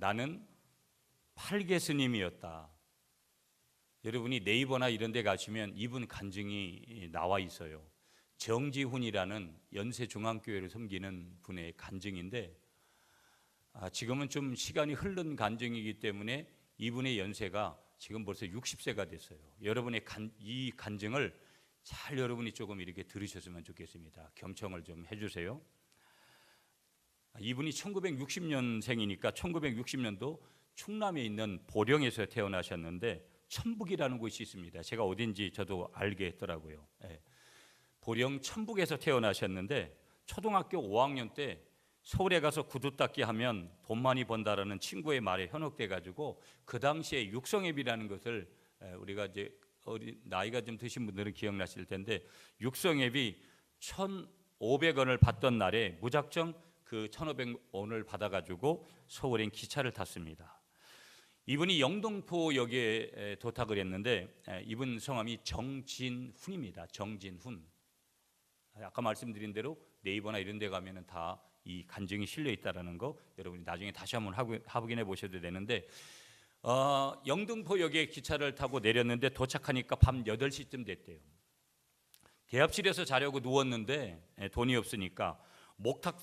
나는 팔개 스님이었다. 여러분이 네이버나 이런 데 가시면 이분 간증이 나와 있어요. 정지훈이라는 연세중앙교회를 섬기는 분의 간증인데, 지금은 좀 시간이 흐른 간증이기 때문에 이분의 연세가 지금 벌써 60세가 됐어요. 여러분의 이 간증을 잘 여러분이 조금 이렇게 들으셨으면 좋겠습니다. 경청을 좀 해주세요. 이분이 1960년생이니까 1960년도 충남에 있는 보령에서 태어나셨는데, 천북이라는 곳이 있습니다. 제가 어딘지 저도 알게 했더라고요. 보령 천북에서 태어나셨는데, 초등학교 5학년 때 서울에 가서 구두 닦기 하면 돈 많이 번다라는 친구의 말에 현혹돼 가지고 그 당시에 육성회비라는 것을, 우리가 이제 나이가 좀 드신 분들은 기억나실 텐데, 육성회비 1,500원을 받던 날에 무작정 그 1,500원을 받아가지고 서울행 기차를 탔습니다. 이분이 영등포역에 도착을 했는데, 이분 성함이 정진훈입니다. 정진훈. 아까 말씀드린 대로 네이버나 이런 데 가면은 다 이 간증이 실려 있다라는 거 여러분이 나중에 다시 한번 확인해 보셔도 되는데, 영등포역에 기차를 타고 내렸는데 도착하니까 밤 8시쯤 됐대요. 대합실에서 자려고 누웠는데 돈이 없으니까 목탁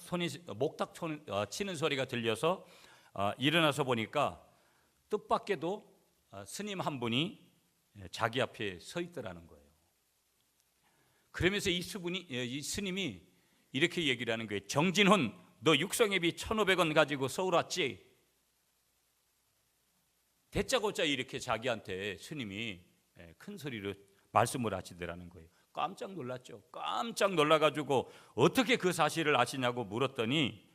치는 소리가 들려서 일어나서 보니까 뜻밖에도 스님 한 분이 자기 앞에 서 있더라는 거예요. 그러면서 이 스님이 이렇게 얘기를 하는 거예요. 정진훈, 너 육성회비 1,500원 가지고 서울 왔지? 대짜고짜 이렇게 자기한테 스님이 큰 소리로 말씀을 하시더라는 거예요. 깜짝 놀랐죠. 깜짝 놀라가지고 어떻게 그 사실을 아시냐고 물었더니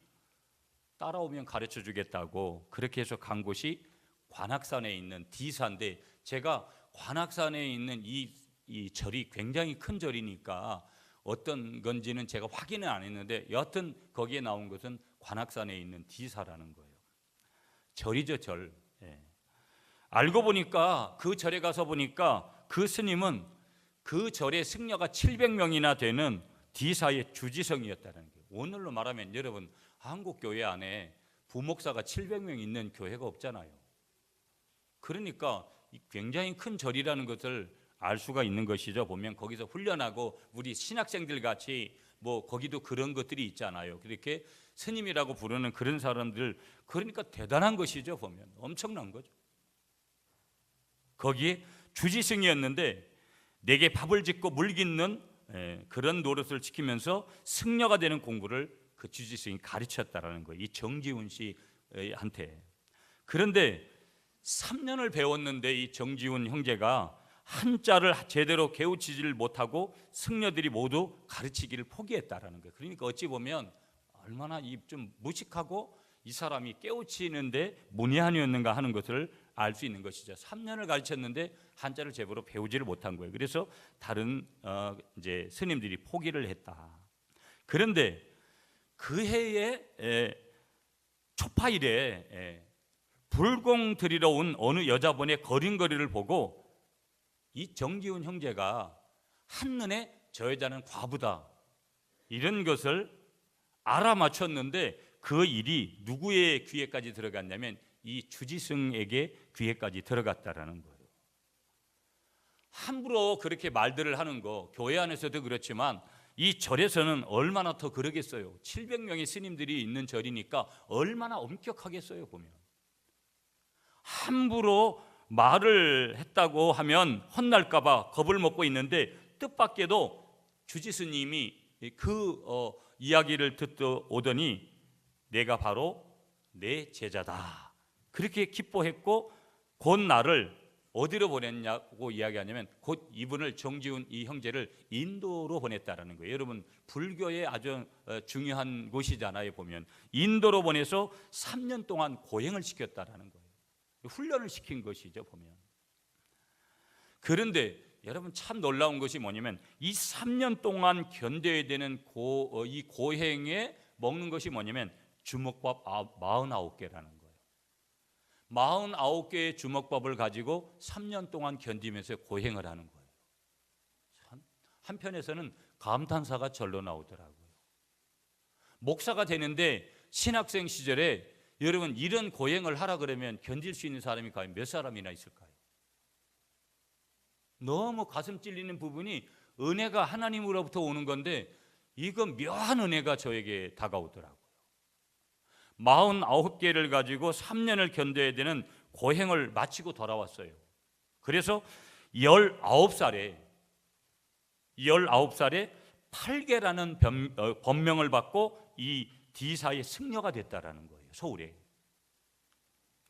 따라오면 가르쳐 주겠다고, 그렇게 해서 간 곳이 관악산에 있는 D사인데, 제가 관악산에 있는 이 절이 굉장히 큰 절이니까 어떤 건지는 제가 확인은 안 했는데, 여하튼 거기에 나온 것은 관악산에 있는 D사라는 거예요. 절이죠, 절. 알고 보니까 그 절에 가서 보니까 그 스님은 그 절의 승려가 700명이나 되는 D사의 주지성이었다는 거예요. 오늘로 말하면 여러분, 한국 교회 안에 부목사가 700명 있는 교회가 없잖아요. 그러니까 굉장히 큰 절이라는 것을 알 수가 있는 것이죠. 보면 거기서 훈련하고 우리 신학생들 같이 거기도 그런 것들이 있잖아요. 그렇게 스님이라고 부르는 그런 사람들, 그러니까 대단한 것이죠. 보면 엄청난 거죠. 거기에 주지승이었는데 내게 밥을 짓고 물 깃는 그런 노릇을 지키면서 승려가 되는 공부를 그 주지승이 가르쳤다라는 거예요. 이 정지훈 씨한테. 그런데 3년을 배웠는데 이 정지훈 형제가 한자를 제대로 개우치지를 못하고 승려들이 모두 가르치기를 포기했다라는 거예요. 그러니까 어찌 보면 얼마나 좀 무식하고 이 사람이 깨우치는데 문외한이었는가 하는 것을 알 수 있는 것이죠. 3년을 가르쳤는데 한자를 제대로 배우지를 못한 거예요. 그래서 다른 이제 스님들이 포기를 했다. 그런데 그 해에 초파일에 불공 드리러 온 어느 여자분의 걸음걸이를 보고 이 정지훈 형제가 한눈에 저 여자는 과부다, 이런 것을 알아맞혔는데 그 일이 누구의 귀에까지 들어갔냐면 이 주지승에게 귀에까지 들어갔다라는 거예요. 함부로 그렇게 말들을 하는 거 교회 안에서도 그렇지만 이 절에서는 얼마나 더 그러겠어요. 700명의 스님들이 있는 절이니까 얼마나 엄격하겠어요. 보면 함부로 말을 했다고 하면 혼날까 봐 겁을 먹고 있는데, 뜻밖에도 주지스님이 그 이야기를 듣고 오더니 내가 바로 내 제자다, 그렇게 기뻐했고 곧 나를 어디로 보냈냐고 이야기하냐면 곧 이분을 정지훈 이 형제를 인도로 보냈다라는 거예요. 여러분, 불교의 아주 중요한 곳이잖아요. 보면 인도로 보내서 3년 동안 고행을 시켰다라는 거예요. 훈련을 시킨 것이죠. 보면. 그런데 여러분, 참 놀라운 것이 뭐냐면 이 3년 동안 견뎌야 되는 이 고행에 먹는 것이 뭐냐면 주먹밥 49개라는 거예요. 49개의 주먹밥을 가지고 3년 동안 견디면서 고행을 하는 거예요. 한편에서는 감탄사가 절로 나오더라고요. 목사가 되는데 신학생 시절에 여러분, 이런 고행을 하라 그러면 견딜 수 있는 사람이 과연 몇 사람이나 있을까요? 너무 가슴 찔리는 부분이 은혜가 하나님으로부터 오는 건데 이건 묘한 은혜가 저에게 다가오더라고요. 49개를 가지고 3년을 견뎌야 되는 고행을 마치고 돌아왔어요. 그래서 19살에 8개라는 법명을 받고 이 D사의 승려가 됐다라는 거예요. 서울에.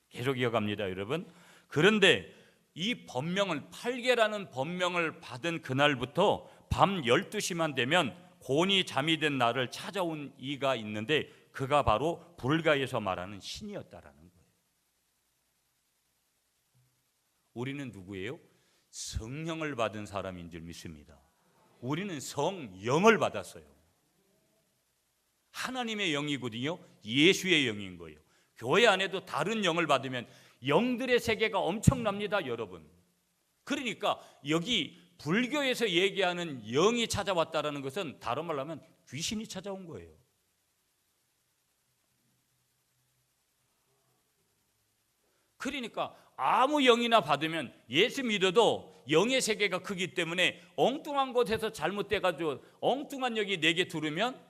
계속 이어갑니다, 여러분. 그런데 이 법명을 8개라는 법명을 받은 그날부터 밤 12시만 되면 곤히 잠이 든 나를 찾아온 이가 있는데 그가 바로 불가에서 말하는 신이었다라는 거예요. 우리는 누구예요? 성령을 받은 사람인 줄 믿습니다. 우리는 성령을 받았어요. 하나님의 영이거든요. 예수의 영인 거예요. 교회 안에도 다른 영을 받으면 영들의 세계가 엄청납니다, 여러분. 그러니까 여기 불교에서 얘기하는 영이 찾아왔다라는 것은 다른 말로 하면 귀신이 찾아온 거예요. 그러니까 아무 영이나 받으면 예수 믿어도 영의 세계가 크기 때문에 엉뚱한 곳에서 잘못돼가지고 엉뚱한 영이 내게 들으면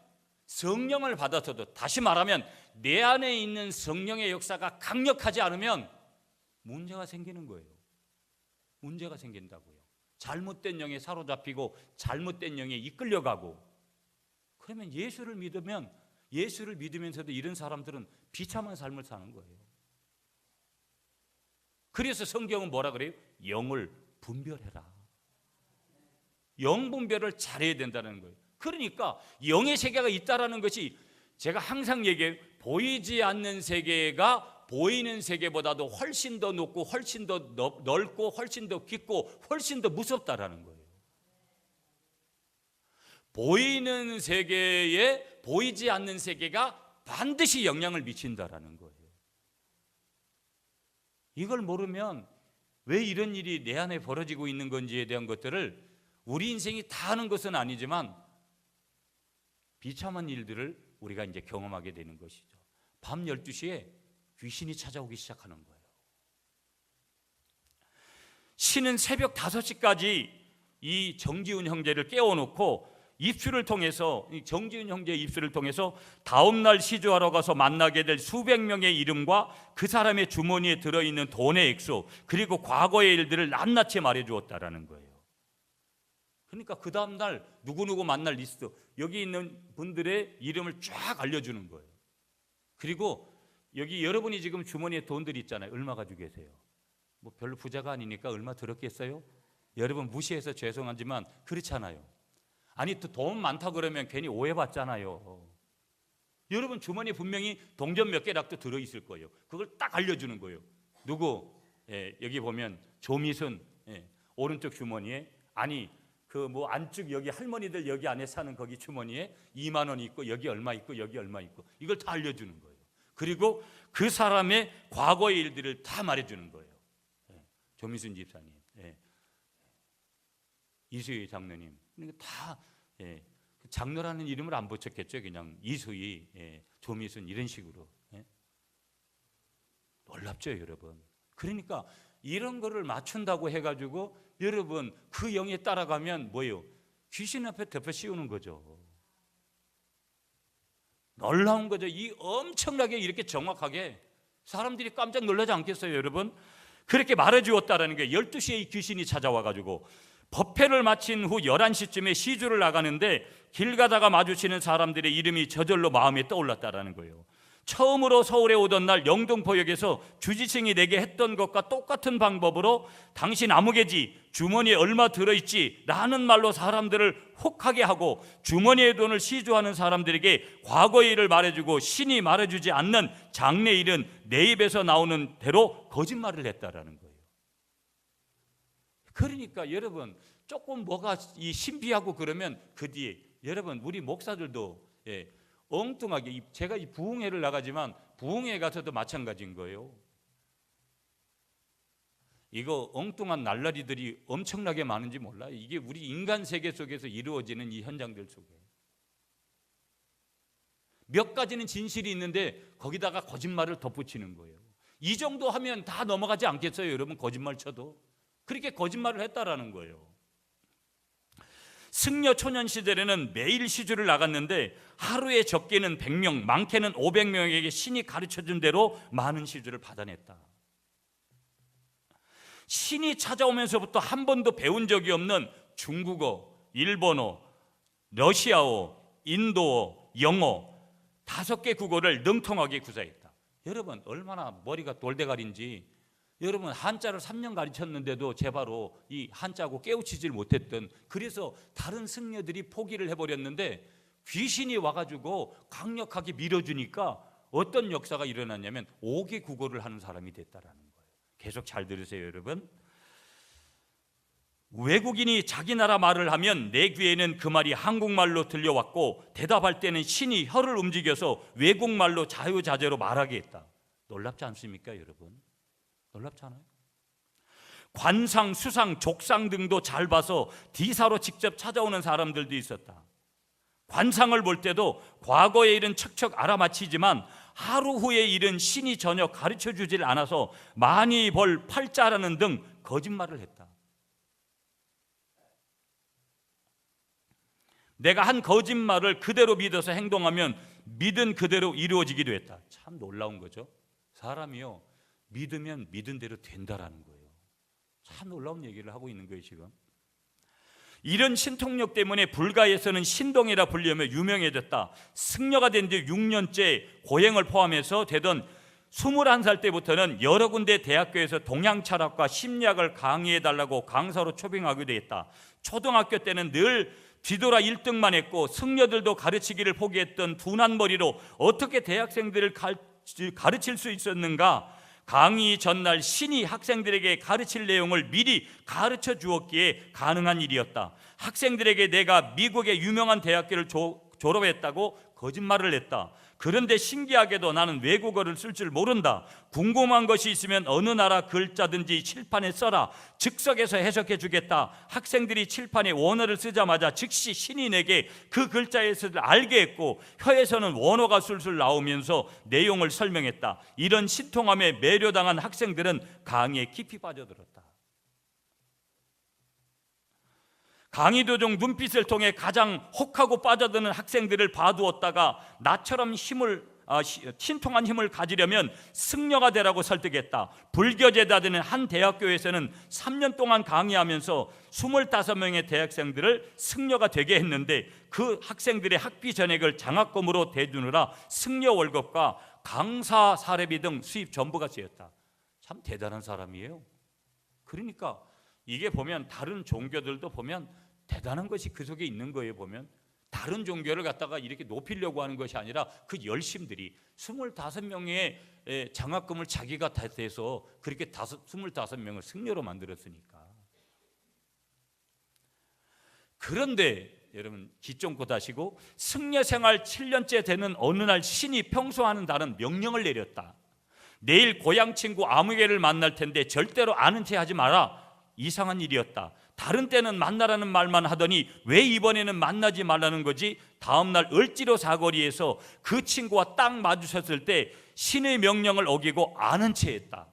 성령을 받아서도, 다시 말하면 내 안에 있는 성령의 역사가 강력하지 않으면 문제가 생기는 거예요. 문제가 생긴다고요. 잘못된 영에 사로잡히고 잘못된 영에 이끌려가고. 그러면 예수를 믿으면서도 이런 사람들은 비참한 삶을 사는 거예요. 그래서 성경은 뭐라 그래요? 영을 분별해라. 영 분별을 잘해야 된다는 거예요. 그러니까 영의 세계가 있다라는 것이, 제가 항상 얘기해요. 보이지 않는 세계가 보이는 세계보다도 훨씬 더 높고 훨씬 더 넓고 훨씬 더 깊고 훨씬 더 무섭다라는 거예요. 보이는 세계에 보이지 않는 세계가 반드시 영향을 미친다라는 거예요. 이걸 모르면 왜 이런 일이 내 안에 벌어지고 있는 건지에 대한 것들을 우리 인생이 다 하는 것은 아니지만 비참한 일들을 우리가 이제 경험하게 되는 것이죠. 밤 12시에 귀신이 찾아오기 시작하는 거예요. 신은 새벽 5시까지 이 정지훈 형제를 깨워놓고 입술을 통해서, 정지훈 형제의 입술을 통해서 다음날 시주하러 가서 만나게 될 수백 명의 이름과 그 사람의 주머니에 들어있는 돈의 액수, 그리고 과거의 일들을 낱낱이 말해주었다라는 거예요. 그러니까 그 다음날 누구누구 만날 리스트, 여기 있는 분들의 이름을 쫙 알려주는 거예요. 그리고 여기 여러분이 지금 주머니에 돈들이 있잖아요. 얼마 가지고 계세요? 뭐 별로 부자가 아니니까 얼마 들었겠어요? 여러분 무시해서 죄송하지만 그렇잖아요. 아니 또 돈 많다 그러면 괜히 오해받잖아요. 여러분 주머니에 분명히 동전 몇 개락도 들어있을 거예요. 그걸 딱 알려주는 거예요. 누구? 여기 보면 조미순, 오른쪽 주머니에, 아니 그 뭐 안쪽 여기 할머니들 여기 안에 사는 거기 주머니에 2만 원 있고 여기 얼마 있고 여기 얼마 있고, 이걸 다 알려주는 거예요. 그리고 그 사람의 과거의 일들을 다 말해주는 거예요. 조미순 집사님, 이수희 장로님, 다 장로라는 이름을 안 붙였겠죠. 그냥 이수희, 조미순 이런 식으로. 놀랍죠, 여러분. 그러니까 이런 거를 맞춘다고 해가지고 여러분 그 영에 따라가면 뭐예요? 귀신 앞에 덮어 씌우는 거죠. 놀라운 거죠. 이 엄청나게 이렇게 정확하게 사람들이 깜짝 놀라지 않겠어요, 여러분? 그렇게 말해주었다라는 게 12시에 이 귀신이 찾아와가지고 법회를 마친 후 11시쯤에 시주를 나가는데 길 가다가 마주치는 사람들의 이름이 저절로 마음에 떠올랐다라는 거예요. 처음으로 서울에 오던 날 영등포역에서 주지층이 내게 했던 것과 똑같은 방법으로 당신 아무개지 주머니에 얼마 들어있지 라는 말로 사람들을 혹하게 하고 주머니의 돈을 시주하는 사람들에게 과거의 일을 말해주고 신이 말해주지 않는 장래 일은 내 입에서 나오는 대로 거짓말을 했다라는 거예요. 그러니까 여러분 조금 뭐가 이 신비하고 그러면 그 뒤에 여러분 우리 목사들도 엉뚱하게, 제가 이 부흥회를 나가지만 부흥회 가서도 마찬가지인 거예요. 이거 엉뚱한 날라리들이 엄청나게 많은지 몰라요. 이게 우리 인간 세계 속에서 이루어지는 이 현장들 속에 몇 가지는 진실이 있는데 거기다가 거짓말을 덧붙이는 거예요. 이 정도 하면 다 넘어가지 않겠어요, 여러분? 거짓말 쳐도. 그렇게 거짓말을 했다라는 거예요. 승려 초년 시절에는 매일 시주를 나갔는데 하루에 적게는 100명, 많게는 500명에게 신이 가르쳐준 대로 많은 시주를 받아냈다. 신이 찾아오면서부터 한 번도 배운 적이 없는 중국어, 일본어, 러시아어, 인도어, 영어 5개 국어를 능통하게 구사했다. 여러분 얼마나 머리가 돌대가리인지. 여러분 한자를 3년 가르쳤는데도 제바로 이 한자고 깨우치질 못했던, 그래서 다른 승려들이 포기를 해버렸는데 귀신이 와가지고 강력하게 밀어주니까 어떤 역사가 일어났냐면 5개 국어를 하는 사람이 됐다라는 거예요. 계속 잘 들으세요, 여러분. 외국인이 자기 나라 말을 하면 내 귀에는 그 말이 한국말로 들려왔고 대답할 때는 신이 혀를 움직여서 외국말로 자유자재로 말하게 했다. 놀랍지 않습니까, 여러분? 놀랍잖아요. 관상, 수상, 족상 등도 잘 봐서 디사로 직접 찾아오는 사람들도 있었다. 관상을 볼 때도 과거의 일은 척척 알아맞히지만 하루 후의 일은 신이 전혀 가르쳐주질 않아서 많이 벌 팔자라는 등 거짓말을 했다. 내가 한 거짓말을 그대로 믿어서 행동하면 믿은 그대로 이루어지기도 했다. 참 놀라운 거죠. 사람이요, 믿으면 믿은 대로 된다라는 거예요. 참 놀라운 얘기를 하고 있는 거예요, 지금. 이런 신통력 때문에 불가에서는 신동이라 불리며 유명해졌다. 승려가 된 지 6년째 고행을 포함해서 되던 21살 때부터는 여러 군데 대학교에서 동양철학과 심리학을 강의해달라고 강사로 초빙하기도 했다. 초등학교 때는 늘 뒤돌아 1등만 했고 승려들도 가르치기를 포기했던 둔한 머리로 어떻게 대학생들을 가르칠 수 있었는가? 강의 전날 신이 학생들에게 가르칠 내용을 미리 가르쳐 주었기에 가능한 일이었다. 학생들에게 내가 미국의 유명한 대학교를 졸업했다고 거짓말을 했다. 그런데 신기하게도 나는 외국어를 쓸 줄 모른다. 궁금한 것이 있으면 어느 나라 글자든지 칠판에 써라. 즉석에서 해석해 주겠다. 학생들이 칠판에 원어를 쓰자마자 즉시 신이 내게 그 글자의 뜻을 알게 했고 혀에서는 원어가 술술 나오면서 내용을 설명했다. 이런 신통함에 매료당한 학생들은 강의에 깊이 빠져들었다. 강의 도중 눈빛을 통해 가장 혹하고 빠져드는 학생들을 봐두었다가 나처럼 신통한 힘을 가지려면 승려가 되라고 설득했다. 불교제다되는 한 대학교에서는 3년 동안 강의하면서 25명의 대학생들을 승려가 되게 했는데 그 학생들의 학비 전액을 장학금으로 대주느라 승려 월급과 강사 사례비 등 수입 전부가 쓰였다. 참 대단한 사람이에요. 그러니까 이게 보면 다른 종교들도 보면 대단한 것이 그 속에 있는 거예요. 보면 다른 종교를 갖다가 이렇게 높이려고 하는 것이 아니라 그 열심들이 25명의 장학금을 자기가 다 대서 그렇게 25명을 승려로 만들었으니까. 그런데 여러분 귀 쫑긋 하시고 승려 생활 7년째 되는 어느 날 신이 평소 하는 다른 명령을 내렸다. 내일 고향 친구 아무개를 만날 텐데 절대로 아는 체 하지 마라. 이상한 일이었다. 다른 때는 만나라는 말만 하더니 왜 이번에는 만나지 말라는 거지? 다음 날 을지로 사거리에서 그 친구와 딱 마주쳤을 때 신의 명령을 어기고 아는 체 했다.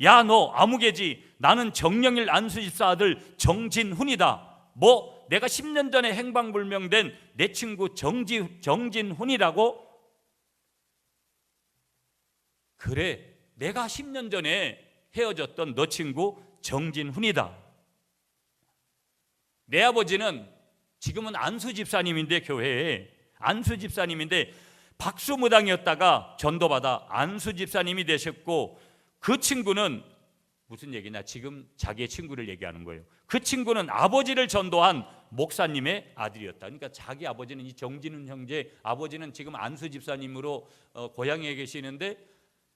야, 너 아무개지? 나는 정령일 안수집사 아들 정진훈이다. 뭐 내가 10년 전에 행방불명된 내 친구 정진훈이라고? 그래, 내가 10년 전에 헤어졌던 너 친구 정진훈이다. 내 아버지는 지금은 안수 집사님인데 교회에 안수 집사님인데 박수무당이었다가 전도받아 안수 집사님이 되셨고 그 친구는 무슨 얘기냐? 지금 자기의 친구를 얘기하는 거예요. 그 친구는 아버지를 전도한 목사님의 아들이었다. 그러니까 자기 아버지는 이 정진훈 형제 아버지는 지금 안수 집사님으로 고향에 계시는데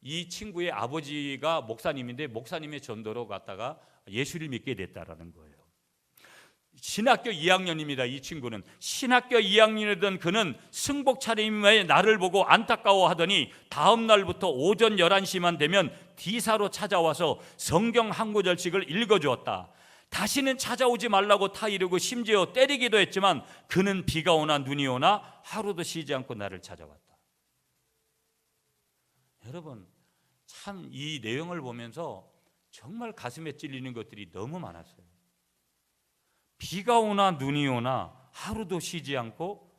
이 친구의 아버지가 목사님인데 목사님의 전도로 갔다가 예수를 믿게 됐다라는 거예요. 신학교 2학년입니다. 이 친구는 신학교 2학년이던 그는 승복 차림의 나를 보고 안타까워하더니 다음 날부터 오전 11시만 되면 디사로 찾아와서 성경 한 구절씩을 읽어주었다. 다시는 찾아오지 말라고 타이르고 심지어 때리기도 했지만 그는 비가 오나 눈이 오나 하루도 쉬지 않고 나를 찾아왔다. 여러분, 참 이 내용을 보면서 정말 가슴에 찔리는 것들이 너무 많았어요. 비가 오나 눈이 오나 하루도 쉬지 않고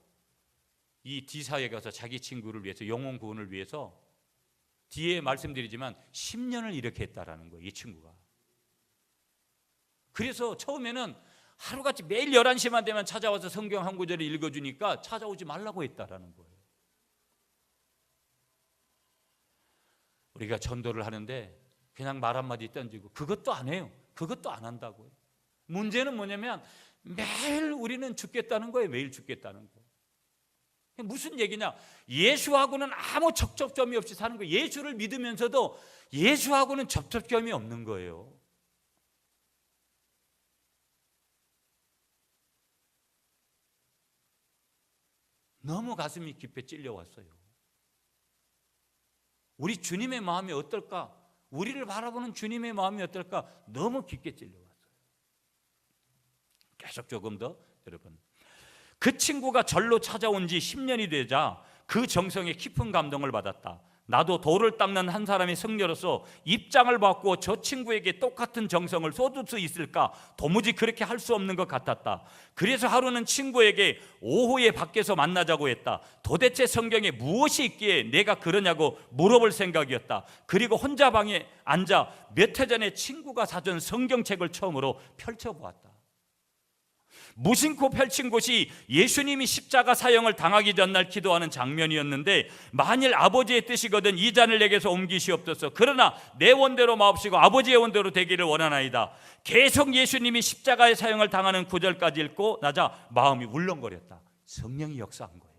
이 디사에 가서 자기 친구를 위해서, 영혼 구원을 위해서, 뒤에 말씀드리지만 10년을 이렇게 했다라는 거예요, 이 친구가. 그래서 처음에는 하루같이 매일 11시만 되면 찾아와서 성경 한 구절을 읽어주니까 찾아오지 말라고 했다라는 거예요. 우리가 전도를 하는데 그냥 말 한마디 던지고 그것도 안 해요. 그것도 안 한다고요. 문제는 뭐냐면 매일 우리는 죽겠다는 거예요. 매일 죽겠다는 거. 무슨 얘기냐? 예수하고는 아무 접촉점이 없이 사는 거예요. 예수를 믿으면서도 예수하고는 접촉점이 없는 거예요. 너무 가슴이 깊이 찔려왔어요. 우리 주님의 마음이 어떨까? 우리를 바라보는 주님의 마음이 어떨까? 너무 깊게 찔려왔어요. 계속 조금 더 여러분, 그 친구가 절로 찾아온 지 10년이 되자 그 정성에 깊은 감동을 받았다. 나도 돌을 닦는 한 사람의 승려로서 입장을 바꾸어 저 친구에게 똑같은 정성을 쏟을 수 있을까? 도무지 그렇게 할 수 없는 것 같았다. 그래서 하루는 친구에게 오후에 밖에서 만나자고 했다. 도대체 성경에 무엇이 있기에 내가 그러냐고 물어볼 생각이었다. 그리고 혼자 방에 앉아 몇 해 전에 친구가 사준 성경책을 처음으로 펼쳐보았다. 무심코 펼친 곳이 예수님이 십자가 사형을 당하기 전날 기도하는 장면이었는데, 만일 아버지의 뜻이거든 이 잔을 내게서 옮기시옵소서. 그러나 내 원대로 마옵시고 아버지의 원대로 되기를 원하나이다. 계속 예수님이 십자가의 사형을 당하는 구절까지 읽고 나자 마음이 울렁거렸다. 성령이 역사한 거예요.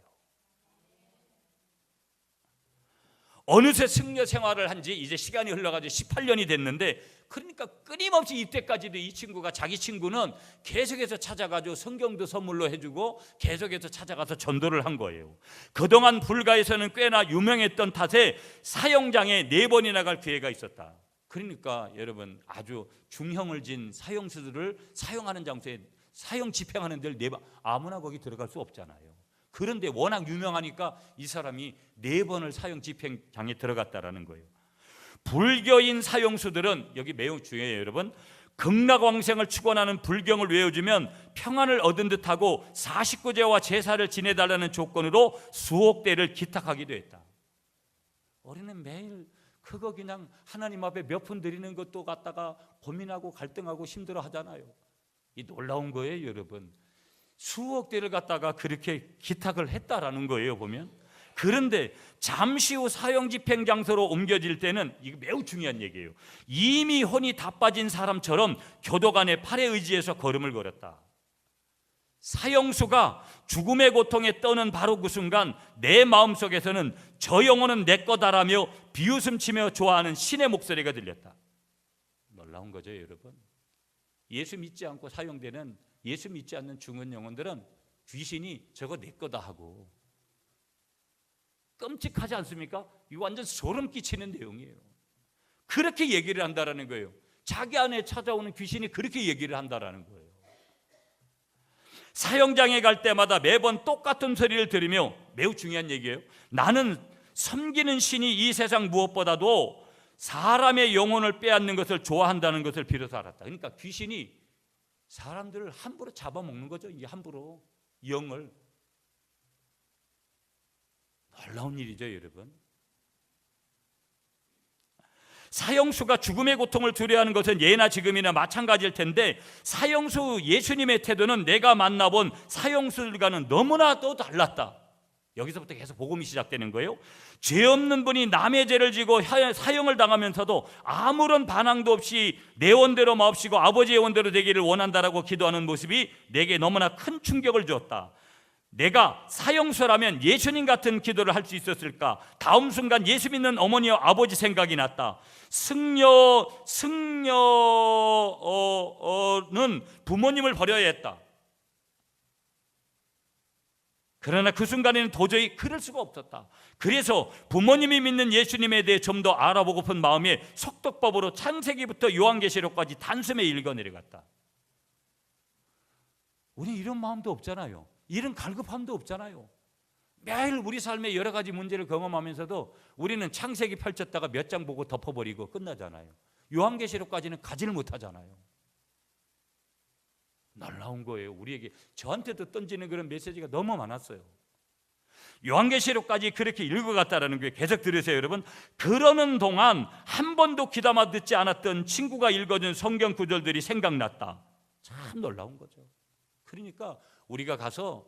어느새 승려 생활을 한 지 이제 시간이 흘러가지고 18년이 됐는데, 그러니까 끊임없이 이때까지도 이 친구가, 자기 친구는 계속해서 찾아가지고 성경도 선물로 해주고 계속해서 찾아가서 전도를 한 거예요. 그동안 불가에서는 꽤나 유명했던 탓에 사형장에 4번이나 갈 기회가 있었다. 그러니까 여러분, 아주 중형을 진 사형수들을 사형하는 장소에 사형 집행하는 데를 아무나 거기 들어갈 수 없잖아요. 그런데 워낙 유명하니까 이 사람이 4번을 사형 집행장에 들어갔다라는 거예요. 불교인 사형수들은, 여기 매우 중요해요 여러분, 극락왕생을 축원하는 불경을 외워주면 평안을 얻은 듯하고 49제와 제사를 지내달라는 조건으로 수억 대를 기탁하기도 했다. 우리는 매일 그거 그냥 하나님 앞에 몇 푼 드리는 것도 갖다가 고민하고 갈등하고 힘들어 하잖아요. 이 놀라운 거예요 여러분. 수억 대를 갖다가 그렇게 기탁을 했다라는 거예요 보면. 그런데 잠시 후 사형 집행 장소로 옮겨질 때는, 이거 매우 중요한 얘기예요, 이미 혼이 다 빠진 사람처럼 교도관의 팔에 의지해서 걸음을 걸었다. 사형수가 죽음의 고통에 떠는 바로 그 순간 내 마음속에서는 저 영혼은 내 거다라며 비웃음치며 좋아하는 신의 목소리가 들렸다. 놀라운 거죠 여러분. 예수 믿지 않고 사형되는, 예수 믿지 않는 죽은 영혼들은 귀신이 저거 내 거다 하고, 끔찍하지 않습니까? 이거 완전 소름 끼치는 내용이에요. 그렇게 얘기를 한다라는 거예요. 자기 안에 찾아오는 귀신이 그렇게 얘기를 한다라는 거예요. 사형장에 갈 때마다 매번 똑같은 소리를 들으며, 매우 중요한 얘기예요, 나는 섬기는 신이 이 세상 무엇보다도 사람의 영혼을 빼앗는 것을 좋아한다는 것을 비로소 알았다. 그러니까 귀신이 사람들을 함부로 잡아먹는 거죠. 이 함부로 영을. 놀라운 일이죠 여러분. 사형수가 죽음의 고통을 두려워하는 것은 예나 지금이나 마찬가지일 텐데, 사형수 예수님의 태도는 내가 만나본 사형수들과는 너무나도 달랐다. 여기서부터 계속 복음이 시작되는 거예요. 죄 없는 분이 남의 죄를 지고 사형을 당하면서도 아무런 반항도 없이 내 원대로 마옵시고 아버지의 원대로 되기를 원한다라고 기도하는 모습이 내게 너무나 큰 충격을 주었다. 내가 사형수라면 예수님 같은 기도를 할 수 있었을까? 다음 순간 예수 믿는 어머니와 아버지 생각이 났다. 승려는 부모님을 버려야 했다. 그러나 그 순간에는 도저히 그럴 수가 없었다. 그래서 부모님이 믿는 예수님에 대해 좀 더 알아보고픈 마음에 속독법으로 창세기부터 요한계시록까지 단숨에 읽어 내려갔다. 우리는 이런 마음도 없잖아요. 이런 갈급함도 없잖아요. 매일 우리 삶의 여러 가지 문제를 경험하면서도 우리는 창세기 펼쳤다가 몇 장 보고 덮어버리고 끝나잖아요. 요한계시록까지는 가지를 못하잖아요. 놀라운 거예요. 우리에게, 저한테도 던지는 그런 메시지가 너무 많았어요. 요한계시록까지 그렇게 읽어갔다라는 게, 계속 들으세요 여러분. 그러는 동안 한 번도 귀담아 듣지 않았던 친구가 읽어준 성경 구절들이 생각났다. 참 놀라운 거죠. 그러니까 우리가 가서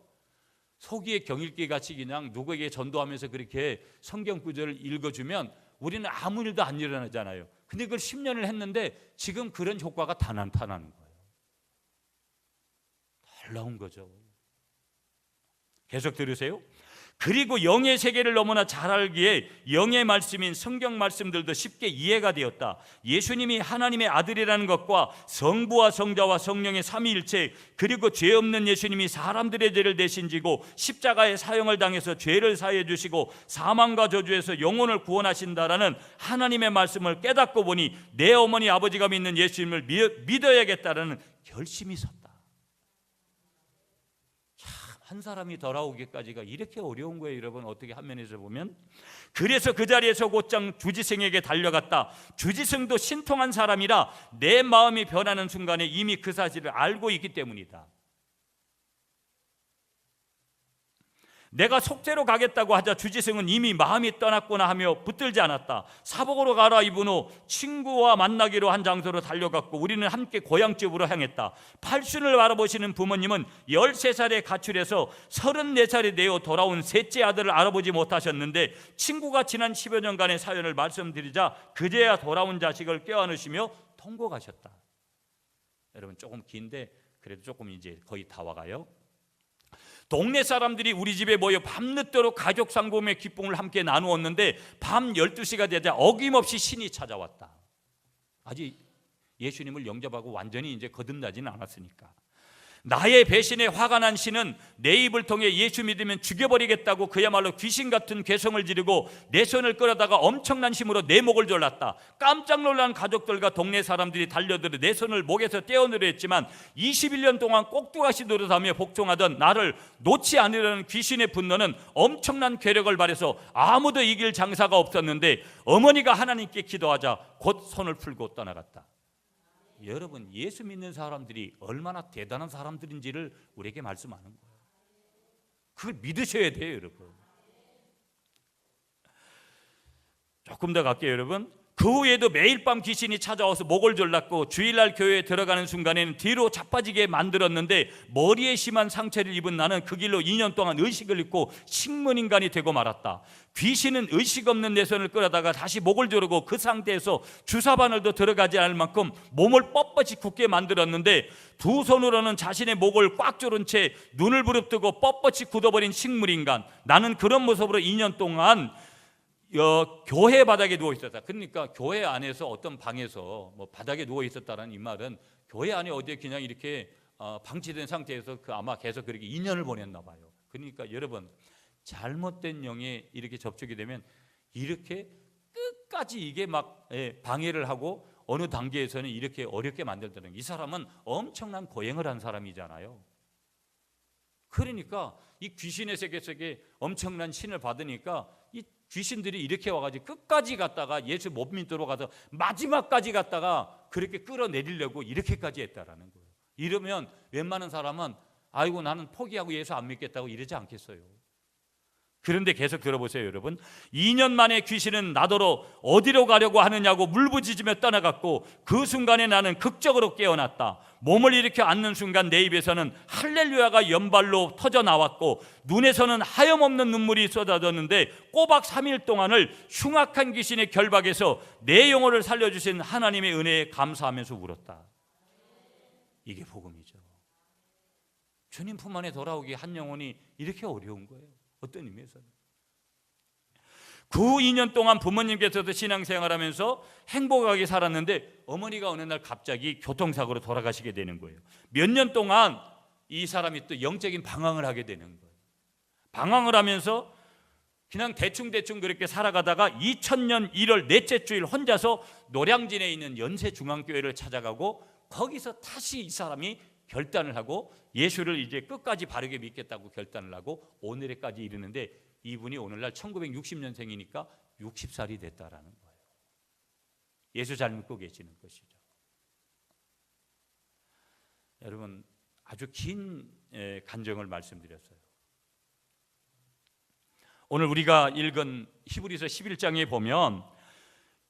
소기의 경읽기 같이 그냥 누구에게 전도하면서 그렇게 성경 구절을 읽어주면 우리는 아무 일도 안 일어나잖아요. 근데 그걸 10년을 했는데 지금 그런 효과가 다 나타나는 거예요. 놀라운 거죠. 계속 들으세요. 그리고 영의 세계를 너무나 잘 알기에 영의 말씀인 성경 말씀들도 쉽게 이해가 되었다. 예수님이 하나님의 아들이라는 것과 성부와 성자와 성령의 삼위일체, 그리고 죄 없는 예수님이 사람들의 죄를 대신 지고 십자가의 사형을 당해서 죄를 사해 주시고 사망과 저주에서 영혼을 구원하신다라는 하나님의 말씀을 깨닫고 보니 내 어머니 아버지가 믿는 예수님을 믿어야겠다라는 결심이 섰다. 한 사람이 돌아오기까지가 이렇게 어려운 거예요 여러분. 어떻게 한 면에서 보면. 그래서 그 자리에서 곧장 주지승에게 달려갔다. 주지승도 신통한 사람이라 내 마음이 변하는 순간에 이미 그 사실을 알고 있기 때문이다. 내가 속죄로 가겠다고 하자 주지승은 이미 마음이 떠났구나 하며 붙들지 않았다. 사복으로 갈아입은 후 친구와 만나기로 한 장소로 달려갔고 우리는 함께 고향집으로 향했다. 팔순을 바라보시는 부모님은 13살에 가출해서 34살이 되어 돌아온 셋째 아들을 알아보지 못하셨는데 친구가 지난 10여 년간의 사연을 말씀드리자 그제야 돌아온 자식을 껴안으시며 통곡하셨다. 여러분 조금 긴데 그래도 조금 이제 거의 다 와가요. 동네 사람들이 우리 집에 모여 밤늦도록 가족 상봉의 기쁨을 함께 나누었는데 밤 12시가 되자 어김없이 신이 찾아왔다. 아직 예수님을 영접하고 완전히 이제 거듭나지는 않았으니까. 나의 배신에 화가 난 신은 내 입을 통해 예수 믿으면 죽여버리겠다고 그야말로 귀신 같은 괴성을 지르고 내 손을 끌어다가 엄청난 힘으로 내 목을 졸랐다. 깜짝 놀란 가족들과 동네 사람들이 달려들어 내 손을 목에서 떼어내려 했지만 21년 동안 꼭두가시 노릇하며 복종하던 나를 놓지 않으려는 귀신의 분노는 엄청난 괴력을 발해서 아무도 이길 장사가 없었는데 어머니가 하나님께 기도하자 곧 손을 풀고 떠나갔다. 여러분 예수 믿는 사람들이 얼마나 대단한 사람들인지를 우리에게 말씀하는 거예요. 그걸 믿으셔야 돼요 여러분. 조금 더 갈게요 여러분. 그 후에도 매일 밤 귀신이 찾아와서 목을 졸랐고 주일날 교회에 들어가는 순간에는 뒤로 자빠지게 만들었는데 머리에 심한 상처를 입은 나는 그 길로 2년 동안 의식을 잃고 식문인간이 되고 말았다. 귀신은 의식 없는 내 손을 끌어다가 다시 목을 조르고 그 상태에서 주사바늘도 들어가지 않을 만큼 몸을 뻣뻣이 굳게 만들었는데 두 손으로는 자신의 목을 꽉 조른 채 눈을 부릅뜨고 뻣뻣이 굳어버린 식물인간. 나는 그런 모습으로 2년 동안 교회 바닥에 누워 있었다. 그러니까 교회 안에서 어떤 방에서 뭐 바닥에 누워 있었다는 이 말은 교회 안에 어디에 그냥 이렇게 방치된 상태에서 아마 계속 그렇게 2년을 보냈나 봐요. 그러니까 여러분 잘못된 영에 이렇게 접촉이 되면 이렇게 끝까지 이게 막 방해를 하고 어느 단계에서는 이렇게 어렵게 만들더라는 거예요. 이 사람은 엄청난 고행을 한 사람이잖아요. 그러니까 이 귀신의 세계 속에 엄청난 신을 받으니까 이 귀신들이 이렇게 와가지고 끝까지 갔다가 예수 못 믿도록 가서 마지막까지 갔다가 그렇게 끌어내리려고 이렇게까지 했다라는 거예요. 이러면 웬만한 사람은 아이고 나는 포기하고 예수 안 믿겠다고 이러지 않겠어요. 그런데 계속 들어보세요 여러분. 2년 만에 귀신은 나더러 어디로 가려고 하느냐고 물부짖으며 떠나갔고 그 순간에 나는 극적으로 깨어났다. 몸을 일으켜 앉는 순간 내 입에서는 할렐루야가 연발로 터져 나왔고 눈에서는 하염없는 눈물이 쏟아졌는데 꼬박 3일 동안을 흉악한 귀신의 결박에서 내 영혼을 살려주신 하나님의 은혜에 감사하면서 울었다. 이게 복음이죠. 주님 품 안에 돌아오기 한 영혼이 이렇게 어려운 거예요. 어떤 의미에서는 그 2년 동안 부모님께서도 신앙생활하면서 행복하게 살았는데 어머니가 어느 날 갑자기 교통사고로 돌아가시게 되는 거예요. 몇 년 동안 이 사람이 또 영적인 방황을 하게 되는 거예요. 방황을 하면서 그냥 대충 그렇게 살아가다가 2000년 1월 넷째 주일 혼자서 노량진에 있는 연세중앙교회를 찾아가고 거기서 다시 이 사람이 결단을 하고 예수를 이제 끝까지 바르게 믿겠다고 결단을 하고 오늘에까지 이르는데 이분이 오늘날 1960년생이니까 60살이 됐다라는 거예요. 예수 잘 믿고 계시는 것이죠. 여러분, 아주 긴 간증을 말씀드렸어요. 오늘 우리가 읽은 히브리서 11장에 보면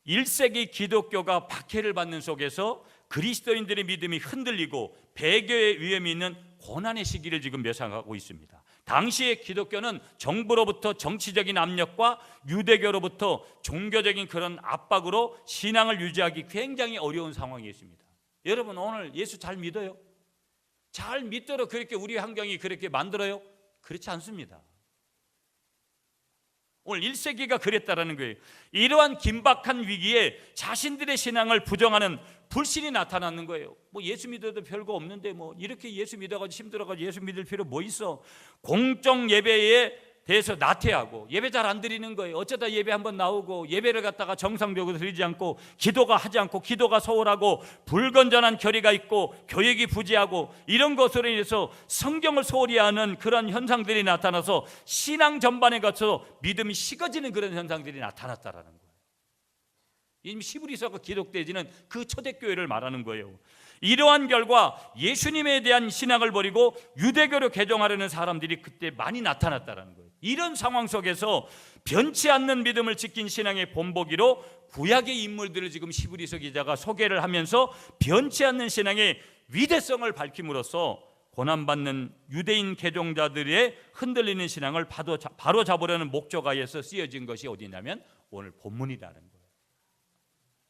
1세기 기독교가 박해를 받는 속에서 그리스도인들의 믿음이 흔들리고 배교의 위험이 있는 고난의 시기를 지금 묘사하고 있습니다. 당시의 기독교는 정부로부터 정치적인 압력과 유대교로부터 종교적인 그런 압박으로 신앙을 유지하기 굉장히 어려운 상황이 있습니다. 여러분, 오늘 예수 잘 믿어요? 잘 믿도록 그렇게 우리 환경이 그렇게 만들어요? 그렇지 않습니다. 오늘 1세기가 그랬다라는 거예요. 이러한 긴박한 위기에 자신들의 신앙을 부정하는 불신이 나타나는 거예요. 뭐 예수 믿어도 별거 없는데 뭐 이렇게 예수 믿어가지고 힘들어가지고 예수 믿을 필요 뭐 있어? 공적 예배에 대해서 나태하고 예배 잘 안 드리는 거예요. 어쩌다 예배 한번 나오고 예배를 갖다가 정상적으로 드리지 않고 기도가 하지 않고 기도가 소홀하고 불건전한 결의가 있고 교육이 부재하고 이런 것으로 인해서 성경을 소홀히 하는 그런 현상들이 나타나서 신앙 전반에 거쳐 믿음이 식어지는 그런 현상들이 나타났다라는 거예요. 이미 히브리서가 기록되지는 그 초대교회를 말하는 거예요. 이러한 결과 예수님에 대한 신앙을 버리고 유대교로 개종하려는 사람들이 그때 많이 나타났다는 거예요. 이런 상황 속에서 변치 않는 믿음을 지킨 신앙의 본보기로 구약의 인물들을 지금 히브리서 기자가 소개를 하면서 변치 않는 신앙의 위대성을 밝힘으로써 고난받는 유대인 개종자들의 흔들리는 신앙을 바로 잡으려는 목적하에서 쓰여진 것이 어디냐면 오늘 본문이라는 거예요.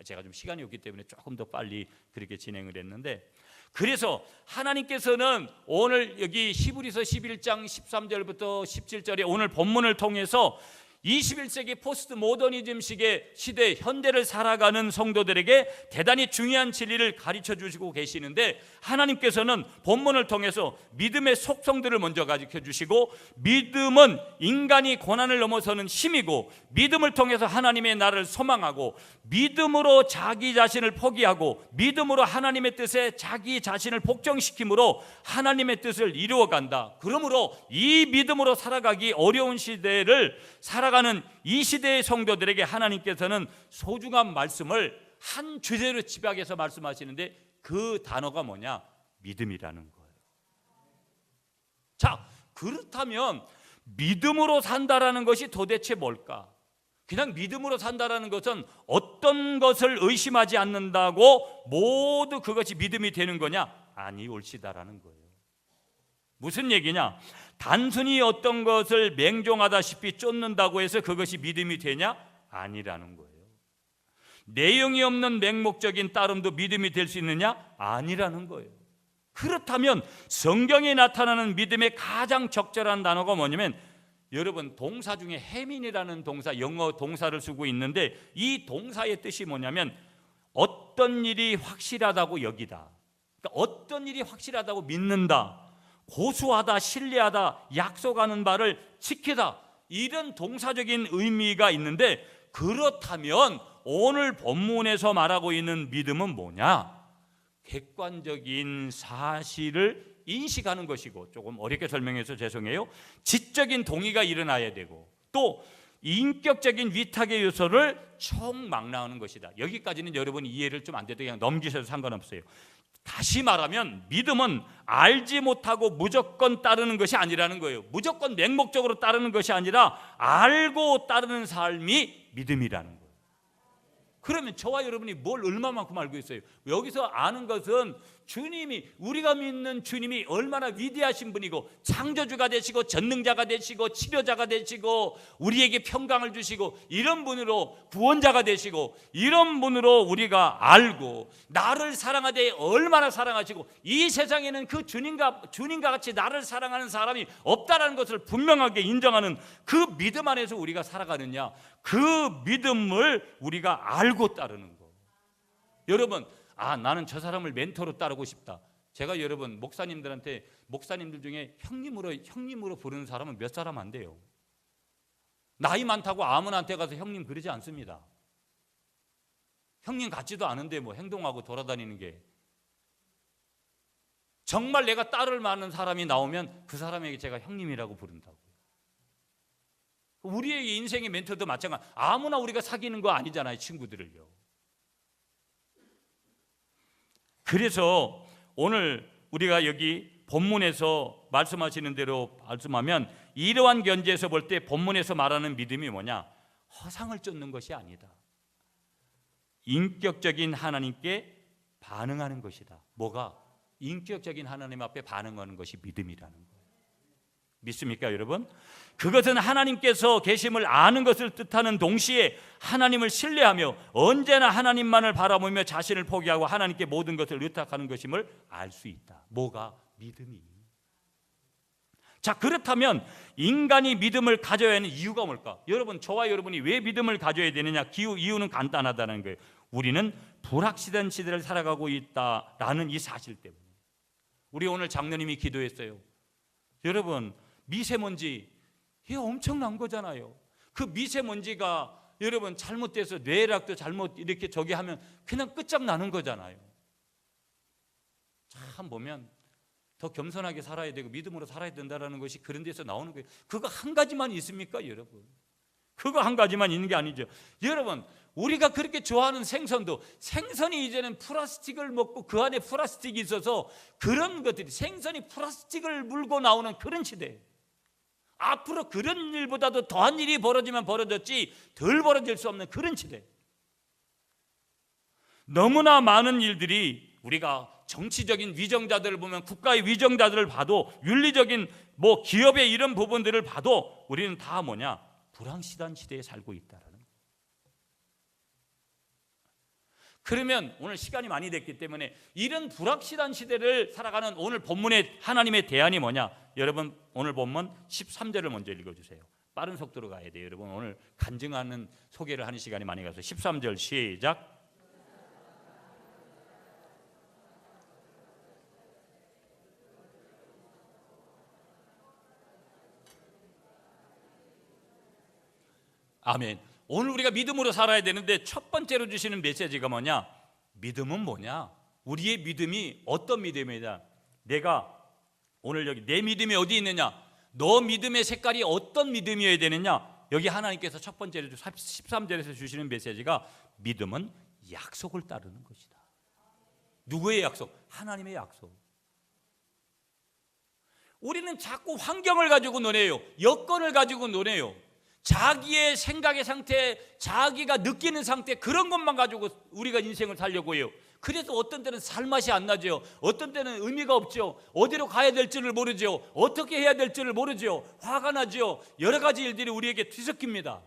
제가 좀 시간이 없기 때문에 조금 더 빨리 그렇게 진행을 했는데, 그래서 하나님께서는 오늘 여기 히브리서 11장 13절부터 17절에 오늘 본문을 통해서 21세기 포스트 모더니즘식의 시대 현대를 살아가는 성도들에게 대단히 중요한 진리를 가르쳐 주시고 계시는데, 하나님께서는 본문을 통해서 믿음의 속성들을 먼저 가르쳐 주시고, 믿음은 인간이 고난을 넘어서는 힘이고, 믿음을 통해서 하나님의 나라를 소망하고, 믿음으로 자기 자신을 포기하고, 믿음으로 하나님의 뜻에 자기 자신을 복종시킴으로 하나님의 뜻을 이루어간다. 그러므로 이 믿음으로 살아가기 어려운 시대를 살아가는 이 시대의 성도들에게 하나님께서는 소중한 말씀을 한 주제로 집약해서 말씀하시는데, 그 단어가 뭐냐? 믿음이라는 거예요. 자, 그렇다면 믿음으로 산다라는 것이 도대체 뭘까? 그냥 믿음으로 산다라는 것은 어떤 것을 의심하지 않는다고 모두 그것이 믿음이 되는 거냐? 아니, 옳시다라는 거예요. 무슨 얘기냐? 단순히 어떤 것을 맹종하다시피 쫓는다고 해서 그것이 믿음이 되냐? 아니라는 거예요. 내용이 없는 맹목적인 따름도 믿음이 될 수 있느냐? 아니라는 거예요. 그렇다면 성경에 나타나는 믿음의 가장 적절한 단어가 뭐냐면, 여러분, 동사 중에 해민이라는 동사, 영어 동사를 쓰고 있는데, 이 동사의 뜻이 뭐냐면 어떤 일이 확실하다고 여기다. 그러니까 어떤 일이 확실하다고 믿는다, 고수하다, 신뢰하다, 약속하는 바를 지키다, 이런 동사적인 의미가 있는데, 그렇다면 오늘 본문에서 말하고 있는 믿음은 뭐냐? 객관적인 사실을 인식하는 것이고, 조금 어렵게 설명해서 죄송해요, 지적인 동의가 일어나야 되고, 또 인격적인 위탁의 요소를 총망라하는 것이다. 여기까지는 여러분이 이해를 좀 안 돼도 그냥 넘기셔도 상관없어요. 다시 말하면 믿음은 알지 못하고 무조건 따르는 것이 아니라는 거예요. 무조건 맹목적으로 따르는 것이 아니라 알고 따르는 삶이 믿음이라는 거예요. 그러면 저와 여러분이 뭘 얼마만큼 알고 있어요? 여기서 아는 것은 주님이, 우리가 믿는 주님이 얼마나 위대하신 분이고, 창조주가 되시고 전능자가 되시고 치료자가 되시고 우리에게 평강을 주시고, 이런 분으로 구원자가 되시고, 이런 분으로 우리가 알고, 나를 사랑하되 얼마나 사랑하시고, 이 세상에는 그 주님과 같이 나를 사랑하는 사람이 없다라는 것을 분명하게 인정하는 그 믿음 안에서 우리가 살아가느냐, 그 믿음을 우리가 알고 따르는 거. 여러분, 나는 저 사람을 멘토로 따르고 싶다. 제가 여러분, 목사님들 중에 형님으로 부르는 사람은 몇 사람 안 돼요. 나이 많다고 아무나한테 가서 형님 그러지 않습니다. 형님 같지도 않은데 뭐 행동하고 돌아다니는 게. 정말 내가 따를 만한 사람이 나오면 그 사람에게 제가 형님이라고 부른다고요. 우리의 인생의 멘토도 마찬가지. 아무나 우리가 사귀는 거 아니잖아요, 친구들을요. 그래서 오늘 우리가 여기 본문에서 말씀하시는 대로 말씀하면 이러한 견지에서 볼 때 본문에서 말하는 믿음이 뭐냐? 허상을 쫓는 것이 아니다. 인격적인 하나님께 반응하는 것이다. 뭐가? 인격적인 하나님 앞에 반응하는 것이 믿음이라는 거예요. 믿습니까, 여러분? 그것은 하나님께서 계심을 아는 것을 뜻하는 동시에 하나님을 신뢰하며 언제나 하나님만을 바라보며 자신을 포기하고 하나님께 모든 것을 의탁하는 것임을 알 수 있다. 뭐가? 믿음이. 자, 그렇다면 인간이 믿음을 가져야 하는 이유가 뭘까? 여러분, 저와 여러분이 왜 믿음을 가져야 되느냐? 이유는 간단하다는 거예요. 우리는 불확실한 시대를 살아가고 있다라는 이 사실 때문에. 우리 오늘 장로님이 기도했어요. 여러분, 미세먼지 이게 엄청난 거잖아요. 그 미세먼지가 여러분 잘못돼서 뇌락도 잘못 이렇게 저기 하면 그냥 끝장나는 거잖아요. 참 보면 더 겸손하게 살아야 되고 믿음으로 살아야 된다는 것이 그런 데서 나오는 거예요. 그거 한 가지만 있습니까, 여러분? 그거 한 가지만 있는 게 아니죠. 여러분, 우리가 그렇게 좋아하는 생선도 생선이 이제는 플라스틱을 먹고 그 안에 플라스틱이 있어서 그런 것들이 생선이 플라스틱을 물고 나오는 그런 시대예요. 앞으로 그런 일보다도 더한 일이 벌어지면 벌어졌지 덜 벌어질 수 없는 그런 시대. 너무나 많은 일들이 우리가 정치적인 위정자들을 보면 국가의 위정자들을 봐도 윤리적인 기업의 이런 부분들을 봐도 우리는 다 뭐냐? 불확실한 시대에 살고 있다라는 거예요. 그러면 오늘 시간이 많이 됐기 때문에 이런 불확실한 시대를 살아가는 오늘 본문의 하나님의 대안이 뭐냐? 여러분, 오늘 본문 13절을 먼저 읽어주세요. 빠른 속도로 가야 돼요. 여러분, 오늘 간증하는 소개를 하는 시간이 많이 가서 13절 시작. 아멘. 오늘 우리가 믿음으로 살아야 되는데 첫 번째로 주시는 메시지가 뭐냐? 믿음은 뭐냐? 우리의 믿음이 어떤 믿음이냐? 내가 오늘 여기 내 믿음이 어디 있느냐? 너 믿음의 색깔이 어떤 믿음이어야 되느냐? 여기 하나님께서 첫 번째로 13절에서 주시는 메시지가 믿음은 약속을 따르는 것이다. 누구의 약속? 하나님의 약속. 우리는 자꾸 환경을 가지고 논해요. 여건을 가지고 논해요. 자기의 생각의 상태, 자기가 느끼는 상태, 그런 것만 가지고 우리가 인생을 살려고 해요. 그래서 어떤 때는 살맛이 안 나죠. 어떤 때는 의미가 없죠. 어디로 가야 될지를 모르죠. 어떻게 해야 될지를 모르죠. 화가 나죠. 여러 가지 일들이 우리에게 뒤섞입니다.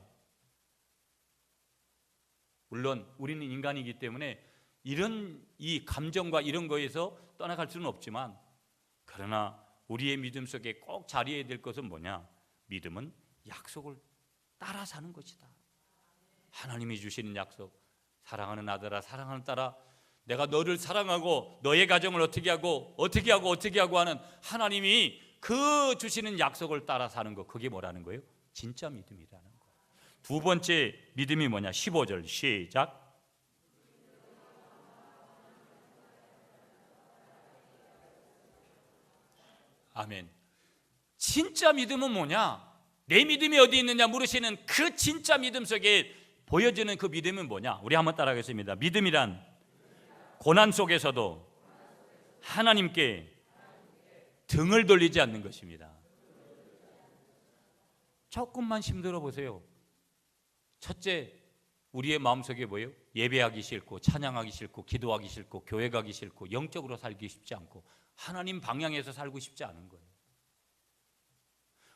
물론 우리는 인간이기 때문에 이런 이 감정과 이런 거에서 떠나갈 수는 없지만, 그러나 우리의 믿음 속에 꼭 자리해야 될 것은 뭐냐? 믿음은 약속을 따라 사는 것이다. 하나님이 주시는 약속, 사랑하는 아들아, 사랑하는 딸아, 내가 너를 사랑하고 너의 가정을 어떻게 하고 하는 하나님이 그 주시는 약속을 따라 사는 것, 그게 뭐라는 거예요? 진짜 믿음이라는 거. 두 번째 믿음이 뭐냐? 15절 시작. 아멘. 진짜 믿음은 뭐냐? 내 믿음이 어디 있느냐 물으시는 그 진짜 믿음 속에 보여지는 그 믿음은 뭐냐? 우리 한번 따라하겠습니다. 믿음이란 고난 속에서도 하나님께 등을 돌리지 않는 것입니다. 조금만 힘들어 보세요. 첫째, 우리의 마음속에 뭐예요? 예배하기 싫고 찬양하기 싫고 기도하기 싫고 교회 가기 싫고 영적으로 살기 쉽지 않고 하나님 방향에서 살고 싶지 않은 거예요.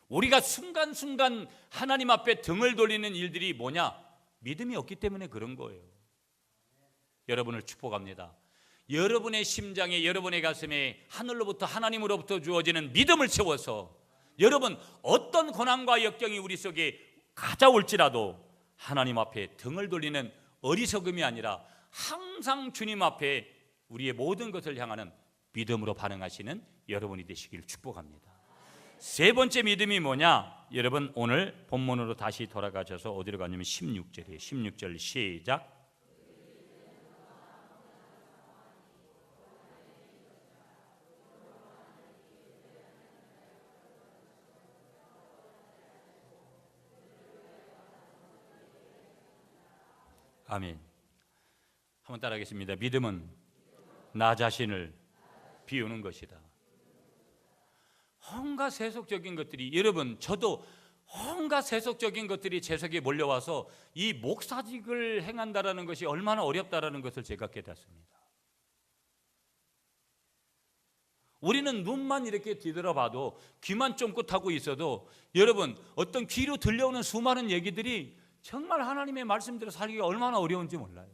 우리가 순간순간 하나님 앞에 등을 돌리는 일들이 뭐냐? 믿음이 없기 때문에 그런 거예요. 여러분을 축복합니다. 여러분의 심장에, 여러분의 가슴에 하늘로부터, 하나님으로부터 주어지는 믿음을 채워서 여러분 어떤 고난과 역경이 우리 속에 가져올지라도 하나님 앞에 등을 돌리는 어리석음이 아니라 항상 주님 앞에 우리의 모든 것을 향하는 믿음으로 반응하시는 여러분이 되시길 축복합니다. 세 번째 믿음이 뭐냐? 여러분 오늘 본문으로 다시 돌아가셔서 어디로 가냐면 16절이에요. 16절 시작. 아멘. 한번 따라하겠습니다. 믿음은 나 자신을 비우는 것이다. 온갖 세속적인 것들이, 여러분 저도 온갖 세속적인 것들이 제 속에 몰려와서 이 목사직을 행한다라는 것이 얼마나 어렵다라는 것을 제가 깨닫습니다. 우리는 눈만 이렇게 뒤돌아봐도, 귀만 쫑긋하고 있어도, 여러분 어떤 귀로 들려오는 수많은 얘기들이 정말 하나님의 말씀대로 살기가 얼마나 어려운지 몰라요.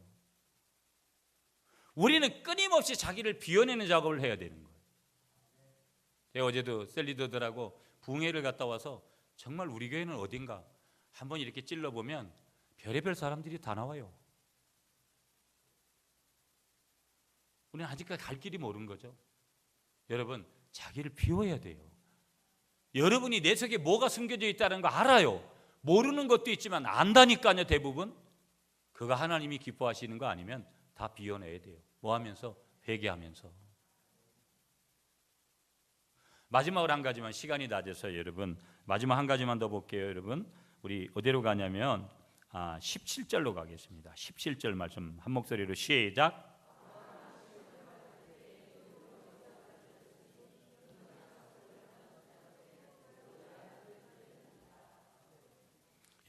우리는 끊임없이 자기를 비워내는 작업을 해야 되는 거예요. 제가 어제도 셀리더들하고 부흥회를 갔다 와서 정말 우리 교회는 어딘가 한번 이렇게 찔러보면 별의별 사람들이 다 나와요. 우리는 아직까지 갈 길이 모르는 거죠. 여러분 자기를 비워야 돼요. 여러분이 내 속에 뭐가 숨겨져 있다는 거 알아요. 모르는 것도 있지만 안다니까요. 대부분 그가 하나님이 기뻐하시는 거 아니면 다 비워내야 돼요. 뭐 하면서? 회개하면서. 마지막으로 한 가지만, 시간이 낮아서 여러분 마지막 한 가지만 더 볼게요. 여러분 우리 어디로 가냐면 17절로 가겠습니다. 17절 말씀 한 목소리로 시작.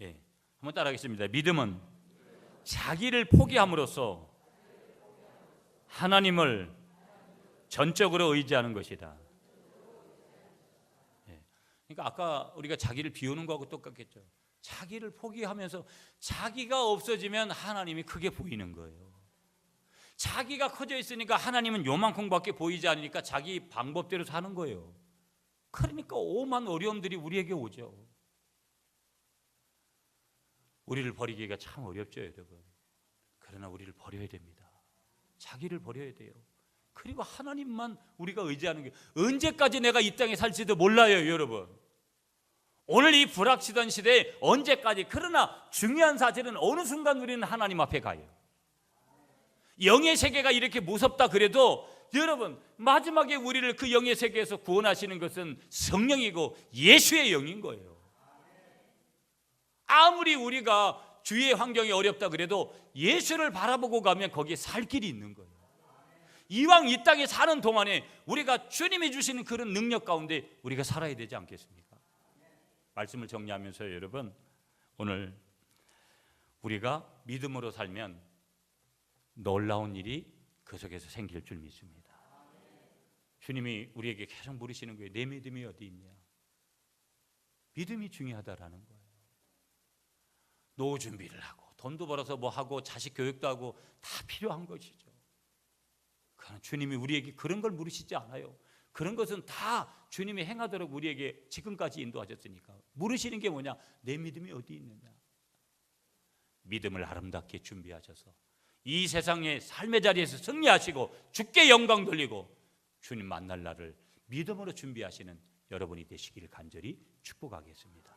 예, 한번 따라하겠습니다. 믿음은 자기를 포기함으로써 하나님을 전적으로 의지하는 것이다. 그러니까 아까 우리가 자기를 비우는 거하고 똑같겠죠. 자기를 포기하면서 자기가 없어지면 하나님이 크게 보이는 거예요. 자기가 커져 있으니까 하나님은 요만큼밖에 보이지 않으니까 자기 방법대로 사는 거예요. 그러니까 오만 어려움들이 우리에게 오죠. 우리를 버리기가 참 어렵죠, 여러분. 그러나 우리를 버려야 됩니다. 자기를 버려야 돼요. 그리고 하나님만 우리가 의지하는 게, 언제까지 내가 이 땅에 살지도 몰라요, 여러분. 오늘 이 불확실한 시대에 언제까지. 그러나 중요한 사실은 어느 순간 우리는 하나님 앞에 가요. 영의 세계가 이렇게 무섭다 그래도 여러분 마지막에 우리를 그 영의 세계에서 구원하시는 것은 성령이고 예수의 영인 거예요. 아무리 우리가 주위의 환경이 어렵다 그래도 예수를 바라보고 가면 거기에 살 길이 있는 거예요. 이왕 이 땅에 사는 동안에 우리가 주님이 주시는 그런 능력 가운데 우리가 살아야 되지 않겠습니까? 말씀을 정리하면서 여러분 오늘 우리가 믿음으로 살면 놀라운 일이 그 속에서 생길 줄 믿습니다. 주님이 우리에게 계속 물으시는 거예요. 내 믿음이 어디 있냐? 믿음이 중요하다라는 거예요. 노후 준비를 하고 돈도 벌어서 뭐 하고 자식 교육도 하고 다 필요한 것이죠. 그러나 주님이 우리에게 그런 걸 물으시지 않아요. 그런 것은 다 주님이 행하도록 우리에게 지금까지 인도하셨으니까. 물으시는 게 뭐냐? 내 믿음이 어디 있느냐? 믿음을 아름답게 준비하셔서 이 세상의 삶의 자리에서 승리하시고 주께 영광 돌리고 주님 만날 날을 믿음으로 준비하시는 여러분이 되시기를 간절히 축복하겠습니다.